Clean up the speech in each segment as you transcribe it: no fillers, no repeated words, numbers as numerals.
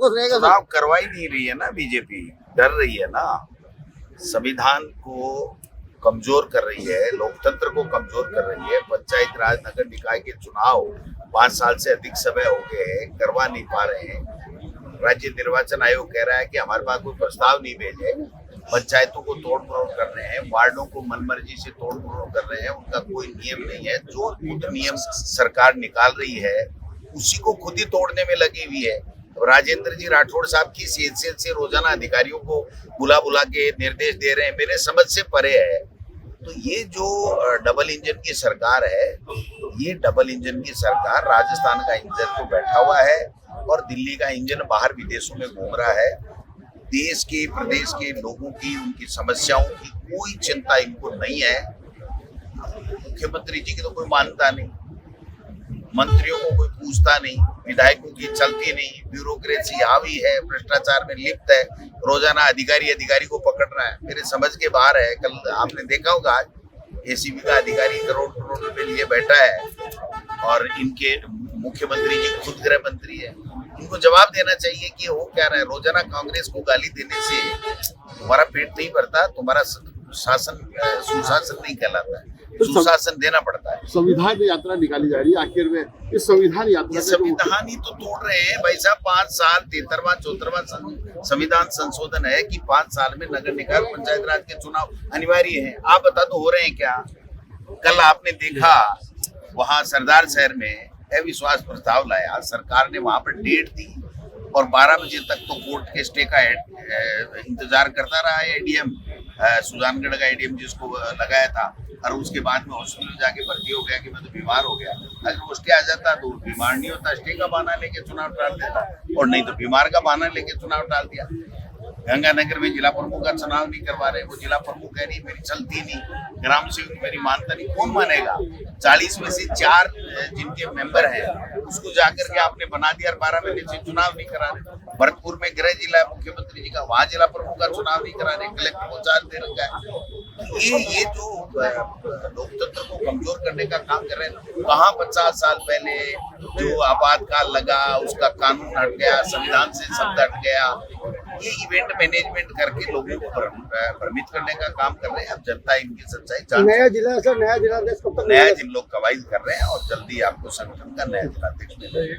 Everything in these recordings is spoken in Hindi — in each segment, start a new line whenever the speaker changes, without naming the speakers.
कुछ रहेगा?
चुनाव करवा ही नहीं रही है ना बीजेपी, डर रही है ना, संविधान को कमजोर कर रही है, लोकतंत्र को कमजोर कर रही है। पंचायत राज नगर निकाय के चुनाव 5 साल से अधिक समय हो गए हैं, करवा नहीं पा रहे हैं। राज्य निर्वाचन आयोग कह रहा है कि हमारे पास कोई प्रस्ताव नहीं भेजे, पंचायतों को तोड़ मरोड़ कर रहे हैं, वार्डों को मनमर्जी से तोड़ मरोड़ कर रहे हैं, उनका कोई नियम नहीं है। जो खुद नियम सरकार निकाल रही है उसी को खुद ही तोड़ने में लगी हुई है। राजेंद्र जी राठौड़ साहब की हैसियत से रोजाना अधिकारियों को बुला बुला के निर्देश दे रहे हैं, मेरे समझ से परे है। तो ये जो डबल इंजन की सरकार है, ये डबल इंजन की सरकार, राजस्थान का इंजन तो बैठा हुआ है और दिल्ली का इंजन बाहर विदेशों में घूम रहा है। देश के प्रदेश के लोगों की, उनकी समस्याओं की कोई चिंता इनको नहीं है। मुख्यमंत्री जी की तो कोई मानता नहीं, मंत्रियों को कोई पूछता नहीं, विधायकों की चलती नहीं, ब्यूरोक्रेसी हावी है, भ्रष्टाचार में लिप्त है, रोजाना अधिकारी को पकड़ रहा है, मेरे समझ के बाहर है। कल आपने देखा होगा आज एसीबी का अधिकारी करोड़ करोड़ रुपए लिए बैठा है और इनके मुख्यमंत्री जी खुद गृह मंत्री है। इनको जवाब देना चाहिए कि वो क्या रहा है। रोजाना कांग्रेस को गाली देने से तुम्हारा पेट नहीं भरता, तुम्हारा शासन सुशासन नहीं कहलाता है, सुशासन देना पड़ता है।
संविधान यात्रा निकाली जा रही है, आखिर में इस संविधान यात्रा,
संविधान ही तो तोड़ रहे हैं भाई साहब। 5 साल 73वां 74वां संविधान संशोधन है कि 5 साल में नगर निकाय पंचायत राज के चुनाव अनिवार्य हैं। आप बता दो हो रहे हैं क्या? कल आपने देखा वहां सरदार शहर में अविश्वास प्रस्ताव लाया, सरकार ने वहां पर डेट दी और 12 बजे तक तो कोर्ट के स्टे का इंतजार करता रहा है एडीएम, सुजानगढ़ का एडीएम जिसको लगाया था, और उसके बाद में हॉस्पिटल जाके भर्ती हो गया कि मैं तो बीमार हो गया। अगर वो स्टे आ जाता तो बीमार नहीं होता, स्टे का बहाना लेके चुनाव टाल देता, और नहीं तो बीमार का बहाना लेके चुनाव टाल दिया। गंगानगर में जिला प्रमुख का चुनाव नहीं करवा रहे, वो जिला प्रमुख कह रही मेरी चलती नहीं, ग्राम सेवक मेरी मानता नहीं, कौन मानेगा? 40 में से 4 जिनके मेंबर हैं उसको जाकर के आपने बना दिया और 12 महीने से चुनाव नहीं करा रहे। भरतपुर में गृह जिला मुख्यमंत्री जी का, वहां जिला प्रमुख का चुनाव नहीं करा रहे, कलेक्टर को चार्ज दे रखा है। ये जो लोकतंत्र को कमजोर करने का काम कर रहे हैं। कहाँ 50 साल पहले जो आपातकाल लगा उसका कानून हट गया, संविधान से शब्द हट गया। ये इवेंट मैनेजमेंट करके लोगों को भ्रमित करने का काम कर रहे हैं। अब जनता इनकी सच्चाई जान,
नया जिला सर, नया जिलाध्यक्ष कब तक?
नया जिन लोग कवायद कर रहे हैं और जल्दी आपको संगठन का नया जिलाध्यक्ष मिलेगा।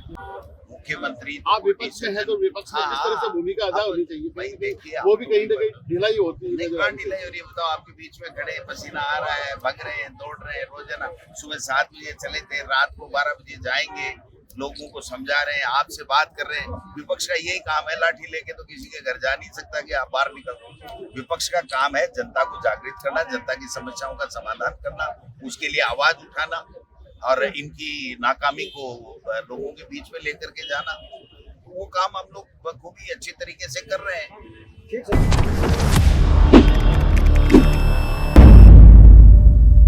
मुख्यमंत्री
आप विपक्ष में है तो विपक्ष में किस तरह से भूमिका अदा होनी चाहिए?
भाई देखिए,
वो भी कहीं ना कहीं ढिलाई होती है।
ढिलाई हो रही है, बताओ। आपके बीच में खड़े, पसीना आ रहा है, भग रहे हैं, दौड़ रहे हैं, रोजाना सुबह 7 बजे चले थे, रात को 12 बजे जाएंगे, लोगों को समझा रहे हैं, आपसे बात कर रहे हैं। विपक्ष का यही काम है, लाठी लेके तो किसी के घर जा नहीं सकता कि आप बाहर निकल। विपक्ष का काम है जनता को जागृत करना, जनता की समस्याओं का समाधान करना, उसके लिए आवाज उठाना और इनकी नाकामी को लोगों के बीच में लेकर के जाना। वो काम हम लोग बखूबी अच्छी तरीके से कर रहे हैं।
ठीक है।